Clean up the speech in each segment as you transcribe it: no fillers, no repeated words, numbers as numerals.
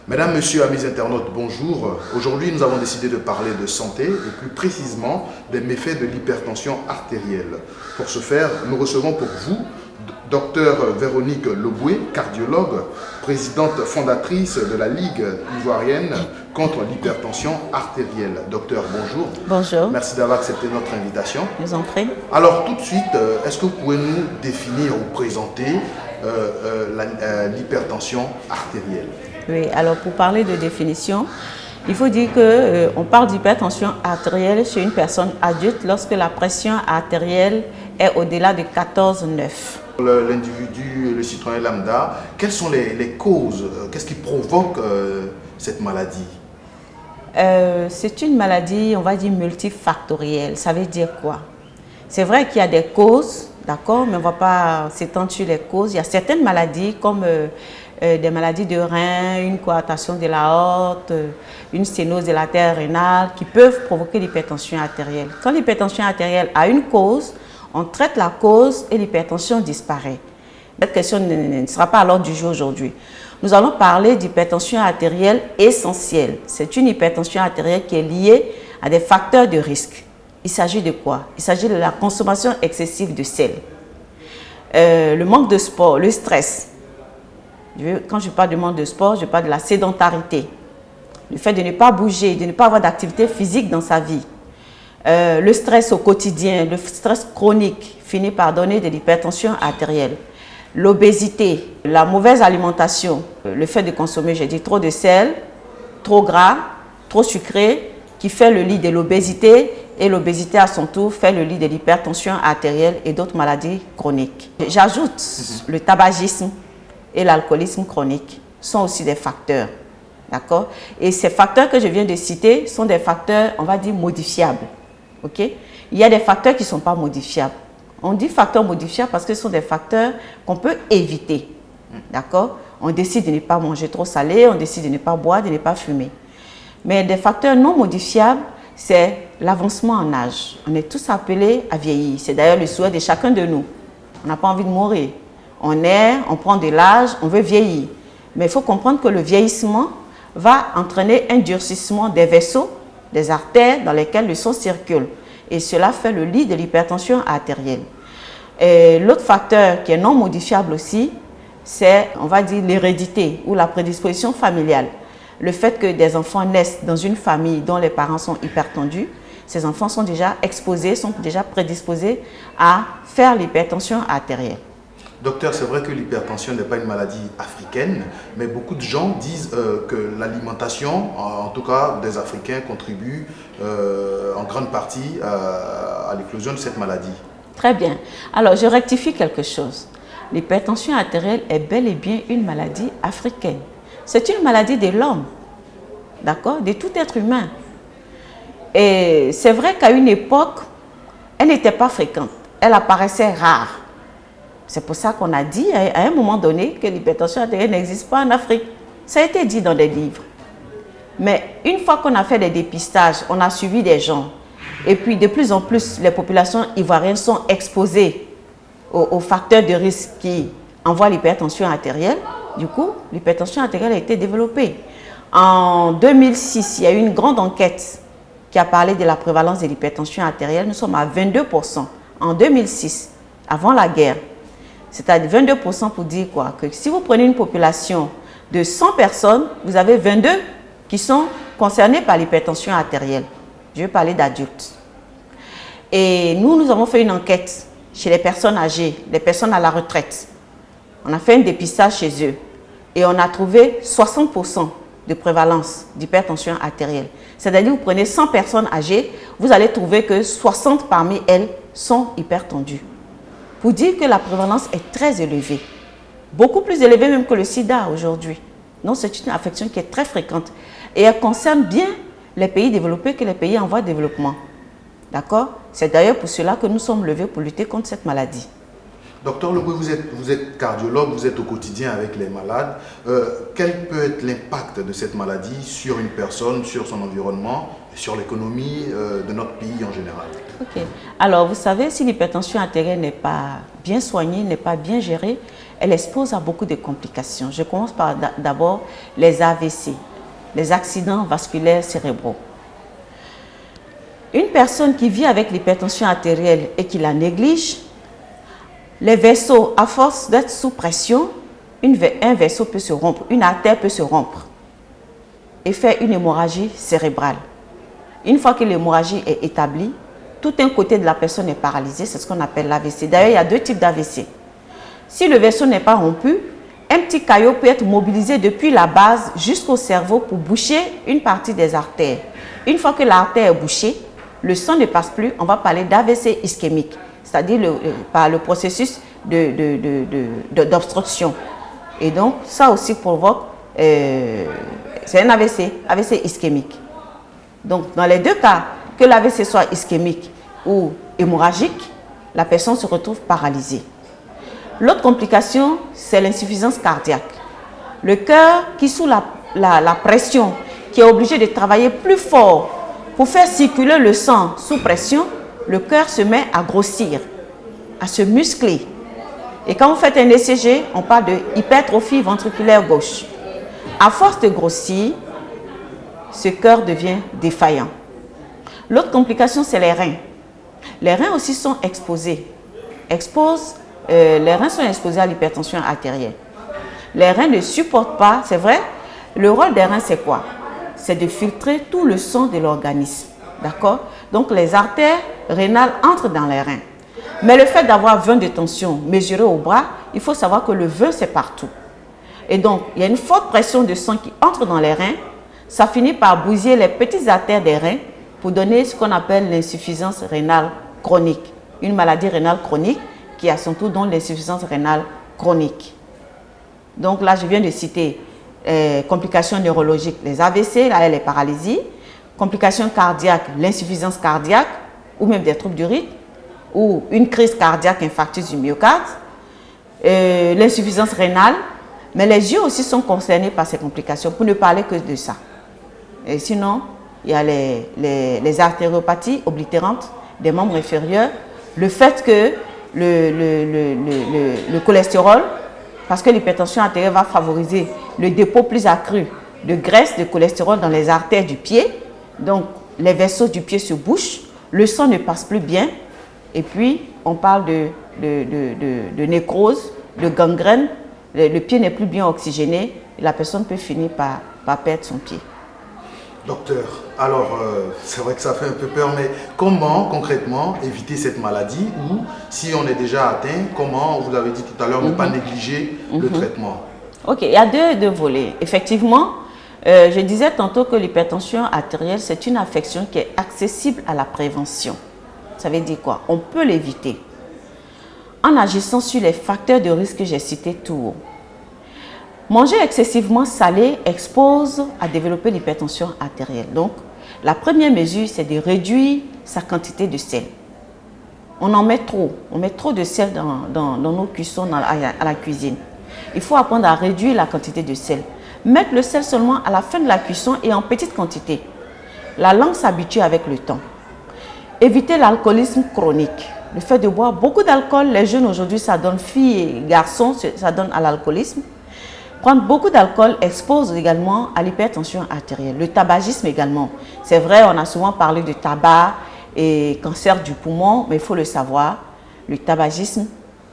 Mesdames, Messieurs, amis internautes, bonjour. Aujourd'hui, nous avons décidé de parler de santé et plus précisément des méfaits de l'hypertension artérielle. Pour ce faire, nous recevons pour vous Dr Véronique Loboué, cardiologue, présidente fondatrice de la Ligue ivoirienne contre l'hypertension artérielle. Docteur, bonjour. Bonjour. Merci d'avoir accepté notre invitation. Je vous en prie. Alors, tout de suite, est-ce que vous pouvez nous définir ou présenter l'hypertension artérielle? Oui, alors pour parler de définition, il faut dire qu'on parle d'hypertension artérielle chez une personne adulte lorsque la pression artérielle est au-delà de 14,9. L'individu, le citoyen lambda, quelles sont les causes? Qu'est-ce qui provoque cette maladie? C'est une maladie, on va dire, multifactorielle. Ça veut dire quoi? C'est vrai qu'il y a des causes, d'accord, mais on ne va pas s'étendre sur les causes. Il y a certaines maladies comme des maladies de rein, une coarctation de la aorte, une sténose de l'artère rénale qui peuvent provoquer l'hypertension artérielle. Quand l'hypertension artérielle a une cause, on traite la cause et l'hypertension disparaît. Cette question ne sera pas à l'ordre du jour aujourd'hui. Nous allons parler d'hypertension artérielle essentielle. C'est une hypertension artérielle qui est liée à des facteurs de risque. Il s'agit de quoi? Il s'agit de la consommation excessive de sel, le manque de sport, le stress. Quand je parle de manque de sport, je parle de la sédentarité, le fait de ne pas bouger, de ne pas avoir d'activité physique dans sa vie. Le stress au quotidien, le stress chronique finit par donner de l'hypertension artérielle. L'obésité, la mauvaise alimentation, le fait de consommer, j'ai dit, trop de sel, trop gras, trop sucré, qui fait le lit de l'obésité, et l'obésité à son tour fait le lit de l'hypertension artérielle et d'autres maladies chroniques. J'ajoute le tabagisme et l'alcoolisme chronique sont aussi des facteurs. D'accord? Et ces facteurs que je viens de citer sont des facteurs, on va dire, modifiables. OK? Il y a des facteurs qui ne sont pas modifiables. On dit facteurs modifiables parce que ce sont des facteurs qu'on peut éviter. D'accord? On décide de ne pas manger trop salé, on décide de ne pas boire, de ne pas fumer. Mais des facteurs non modifiables, c'est l'avancement en âge. On est tous appelés à vieillir. C'est d'ailleurs le souhait de chacun de nous. On n'a pas envie de mourir. On prend de l'âge, on veut vieillir. Mais il faut comprendre que le vieillissement va entraîner un durcissement des vaisseaux, des artères dans lesquelles le sang circule. Et cela fait le lit de l'hypertension artérielle. L'autre facteur qui est non modifiable aussi, c'est, on va dire, l'hérédité ou la prédisposition familiale. Le fait que des enfants naissent dans une famille dont les parents sont hypertendus, ces enfants sont déjà exposés, sont déjà prédisposés à faire l'hypertension artérielle. Docteur, c'est vrai que l'hypertension n'est pas une maladie africaine, mais beaucoup de gens disent que l'alimentation, en tout cas des Africains, contribue en grande partie à l'éclosion de cette maladie. Très bien. Alors, je rectifie quelque chose. L'hypertension artérielle est bel et bien une maladie africaine. C'est une maladie de l'homme, d'accord, de tout être humain. Et c'est vrai qu'à une époque, elle n'était pas fréquente, elle apparaissait rare. C'est pour ça qu'on a dit à un moment donné que l'hypertension artérielle n'existe pas en Afrique. Ça a été dit dans des livres. Mais une fois qu'on a fait des dépistages, on a suivi des gens. Et puis de plus en plus, les populations ivoiriennes sont exposées aux facteurs de risque qui envoient l'hypertension artérielle. Du coup, l'hypertension artérielle a été développée. En 2006, il y a eu une grande enquête qui a parlé de la prévalence de l'hypertension artérielle. Nous sommes à 22% en 2006, avant la guerre. C'est-à-dire 22% pour dire quoi? Que si vous prenez une population de 100 personnes, vous avez 22 qui sont concernés par l'hypertension artérielle. Je vais parler d'adultes. Et nous avons fait une enquête chez les personnes âgées, les personnes à la retraite. On a fait un dépistage chez eux et on a trouvé 60% de prévalence d'hypertension artérielle. C'est-à-dire, vous prenez 100 personnes âgées, vous allez trouver que 60 parmi elles sont hypertendues. Pour dire que la prévalence est très élevée, beaucoup plus élevée même que le sida aujourd'hui. Donc, c'est une affection qui est très fréquente et elle concerne bien les pays développés que les pays en voie de développement. D'accord? C'est d'ailleurs pour cela que nous sommes levés pour lutter contre cette maladie. Docteur Loboué, vous êtes cardiologue, vous êtes au quotidien avec les malades. Quel peut être l'impact de cette maladie sur une personne, sur son environnement sur l'économie de notre pays en général. Ok. Alors, vous savez, si l'hypertension artérielle n'est pas bien soignée, n'est pas bien gérée, elle expose à beaucoup de complications. Je commence par d'abord les AVC, les accidents vasculaires cérébraux. Une personne qui vit avec l'hypertension artérielle et qui la néglige, les vaisseaux, à force d'être sous pression, un vaisseau peut se rompre, une artère peut se rompre et faire une hémorragie cérébrale. Une fois que l'hémorragie est établie, tout un côté de la personne est paralysé, c'est ce qu'on appelle l'AVC. D'ailleurs, il y a deux types d'AVC. Si le vaisseau n'est pas rompu, un petit caillot peut être mobilisé depuis la base jusqu'au cerveau pour boucher une partie des artères. Une fois que l'artère est bouchée, le sang ne passe plus, on va parler d'AVC ischémique, c'est-à-dire par le processus d'obstruction. Et donc, ça aussi provoque, c'est un AVC, AVC ischémique. Donc, dans les deux cas, que l'AVC soit ischémique ou hémorragique, la personne se retrouve paralysée. L'autre complication, c'est l'insuffisance cardiaque. Le cœur qui, sous la pression, qui est obligé de travailler plus fort pour faire circuler le sang sous pression, le cœur se met à grossir, à se muscler. Et quand vous faites un ECG, on parle de hypertrophie ventriculaire gauche. À force de grossir, ce cœur devient défaillant. L'autre complication, c'est les reins. Les reins aussi sont exposés. Les reins sont exposés à l'hypertension artérielle. Les reins ne supportent pas, c'est vrai, le rôle des reins, c'est quoi? C'est de filtrer tout le sang de l'organisme. D'accord? Donc, les artères rénales entrent dans les reins. Mais le fait d'avoir 20 de tension mesurée au bras, il faut savoir que le 20, c'est partout. Et donc, il y a une forte pression de sang qui entre dans les reins. Ça finit par bousiller les petites artères des reins pour donner ce qu'on appelle l'insuffisance rénale chronique. Une maladie rénale chronique qui a son tour donc l'insuffisance rénale chronique. Donc là, je viens de citer complications neurologiques, les AVC, là, les paralysies, complications cardiaques, l'insuffisance cardiaque ou même des troubles du rythme ou une crise cardiaque, infarctus du myocarde, l'insuffisance rénale, mais les yeux aussi sont concernés par ces complications, pour ne parler que de ça. Et sinon, il y a les artériopathies oblitérantes des membres inférieurs, le fait que le cholestérol, parce que l'hypertension artérielle va favoriser le dépôt plus accru de graisse, de cholestérol dans les artères du pied, donc les vaisseaux du pied se bouchent, le sang ne passe plus bien, et puis on parle de nécrose, de gangrène, le pied n'est plus bien oxygéné, et la personne peut finir par perdre son pied. Docteur, alors c'est vrai que ça fait un peu peur, mais comment concrètement éviter cette maladie ou si on est déjà atteint, comment, vous avez dit tout à l'heure, ne pas négliger le traitement? Ok, il y a deux volets. Effectivement, je disais tantôt que l'hypertension artérielle, c'est une affection qui est accessible à la prévention. Ça veut dire quoi? On peut l'éviter en agissant sur les facteurs de risque que j'ai cités tout haut. Manger excessivement salé expose à développer l'hypertension artérielle. Donc, la première mesure, c'est de réduire sa quantité de sel. On en met trop. On met trop de sel dans nos cuissons à la cuisine. Il faut apprendre à réduire la quantité de sel. Mettre le sel seulement à la fin de la cuisson et en petite quantité. La langue s'habitue avec le temps. Éviter l'alcoolisme chronique. Le fait de boire beaucoup d'alcool, les jeunes aujourd'hui, ça donne filles et garçons, ça donne à l'alcoolisme. Prendre beaucoup d'alcool expose également à l'hypertension artérielle. Le tabagisme également. C'est vrai, on a souvent parlé de tabac et cancer du poumon, mais il faut le savoir, le tabagisme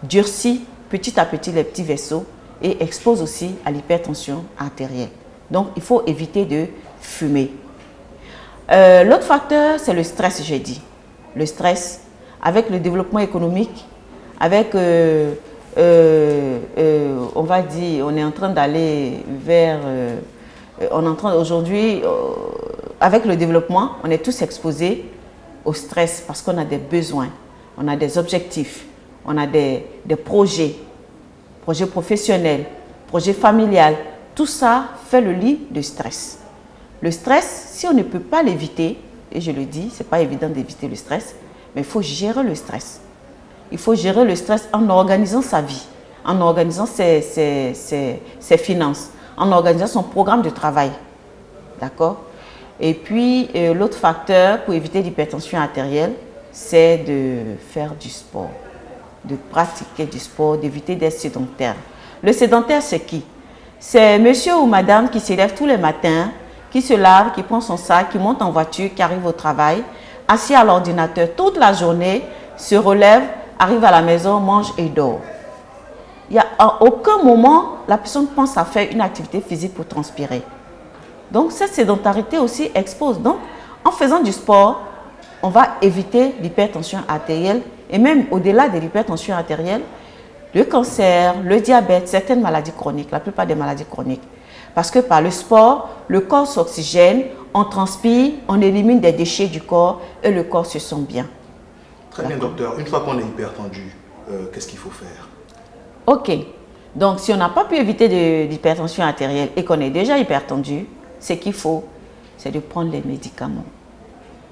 durcit petit à petit les petits vaisseaux et expose aussi à l'hypertension artérielle. Donc, il faut éviter de fumer. L'autre facteur, c'est le stress, j'ai dit. Le stress, avec le développement économique, avec... on va dire, on est en train d'aller vers, aujourd'hui, avec le développement, on est tous exposés au stress parce qu'on a des besoins, on a des objectifs, on a des projets professionnels, projets familiales. Tout ça fait le lit de stress. Le stress, si on ne peut pas l'éviter, et je le dis, ce n'est pas évident d'éviter le stress, mais il faut gérer le stress. Il faut gérer le stress en organisant sa vie, en organisant ses finances, en organisant son programme de travail. D'accord? Et puis, l'autre facteur pour éviter l'hypertension artérielle, c'est de faire du sport, de pratiquer du sport, d'éviter d'être sédentaire. Le sédentaire, c'est qui? C'est monsieur ou madame qui se lève tous les matins, qui se lave, qui prend son sac, qui monte en voiture, qui arrive au travail, assis à l'ordinateur toute la journée, se relève, arrive à la maison, mange et dort. Il n'y a à aucun moment, la personne pense à faire une activité physique pour transpirer. Donc, cette sédentarité aussi expose. Donc, en faisant du sport, on va éviter l'hypertension artérielle et même au-delà de l'hypertension artérielle, le cancer, le diabète, certaines maladies chroniques, la plupart des maladies chroniques. Parce que par le sport, le corps s'oxygène, on transpire, on élimine des déchets du corps et le corps se sent bien. Très bien, docteur. Une fois qu'on est hypertendu, qu'est-ce qu'il faut faire? Ok. Donc, si on n'a pas pu éviter l'hypertension artérielle et qu'on est déjà hypertendu, ce qu'il faut, c'est de prendre les médicaments.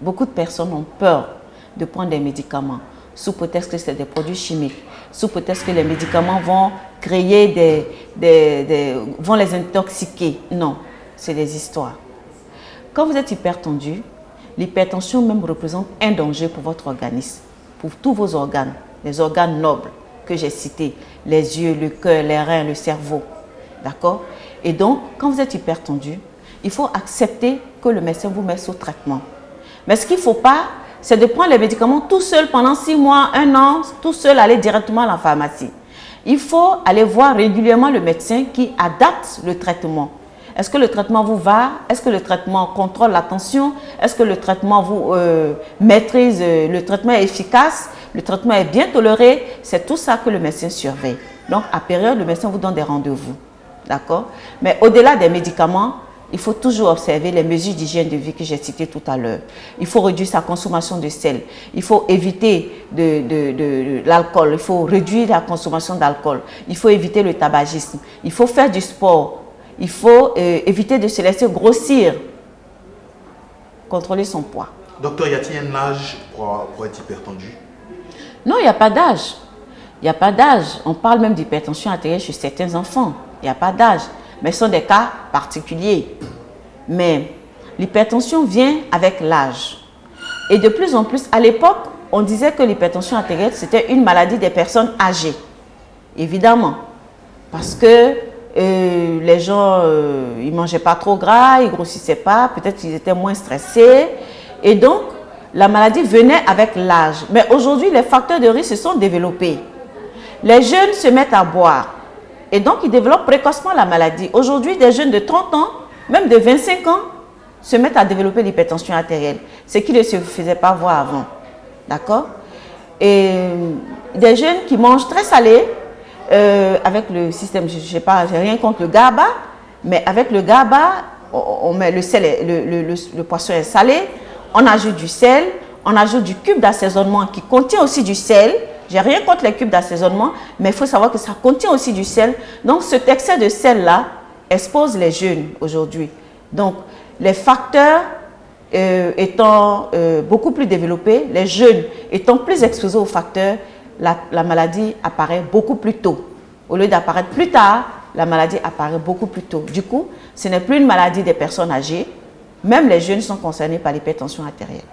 Beaucoup de personnes ont peur de prendre des médicaments, sous prétexte que c'est des produits chimiques, sous prétexte que les médicaments vont créer vont les intoxiquer. Non, c'est des histoires. Quand vous êtes hypertendu, l'hypertension même représente un danger pour votre organisme, pour tous vos organes, les organes nobles que j'ai cités, les yeux, le cœur, les reins, le cerveau. D'accord? Et donc, quand vous êtes hypertendu, il faut accepter que le médecin vous met sous traitement. Mais ce qu'il ne faut pas, c'est de prendre les médicaments tout seul pendant 6 mois, 1 an, tout seul, aller directement à la pharmacie. Il faut aller voir régulièrement le médecin qui adapte le traitement. Est-ce que le traitement vous va? Est-ce que le traitement contrôle la tension? Est-ce que le traitement vous maîtrise? Le traitement est efficace? Le traitement est bien toléré? C'est tout ça que le médecin surveille. Donc, à période, le médecin vous donne des rendez-vous. D'accord? Mais au-delà des médicaments, il faut toujours observer les mesures d'hygiène de vie que j'ai citées tout à l'heure. Il faut réduire sa consommation de sel. Il faut éviter de l'alcool. Il faut réduire la consommation d'alcool. Il faut éviter le tabagisme. Il faut faire du sport. Il faut éviter de se laisser grossir. Contrôler son poids. Docteur, y a-t-il un âge pour être hypertendu? Non, il n'y a pas d'âge. Il n'y a pas d'âge. On parle même d'hypertension artérielle chez certains enfants. Il n'y a pas d'âge. Mais ce sont des cas particuliers. Mais l'hypertension vient avec l'âge. Et de plus en plus, à l'époque, on disait que l'hypertension artérielle, c'était une maladie des personnes âgées. Évidemment. Parce que les gens, ils ne mangeaient pas trop gras, ils ne grossissaient pas, peut-être qu'ils étaient moins stressés. Et donc, la maladie venait avec l'âge. Mais aujourd'hui, les facteurs de risque se sont développés. Les jeunes se mettent à boire. Et donc, ils développent précocement la maladie. Aujourd'hui, des jeunes de 30 ans, même de 25 ans, se mettent à développer l'hypertension artérielle. Ce qui ne se faisait pas voir avant. D'accord? Et des jeunes qui mangent très salé, avec le système, je ne sais pas, j'ai rien contre le GABA, mais avec le GABA, on met le sel, le poisson est salé, on ajoute du sel, on ajoute du cube d'assaisonnement qui contient aussi du sel. J'ai rien contre les cubes d'assaisonnement, mais il faut savoir que ça contient aussi du sel. Donc, cet excès de sel-là expose les jeunes aujourd'hui. Donc, les facteurs étant beaucoup plus développés, les jeunes étant plus exposés aux facteurs, la maladie apparaît beaucoup plus tôt. Au lieu d'apparaître plus tard, la maladie apparaît beaucoup plus tôt. Du coup, ce n'est plus une maladie des personnes âgées. Même les jeunes sont concernés par l'hypertension artérielle.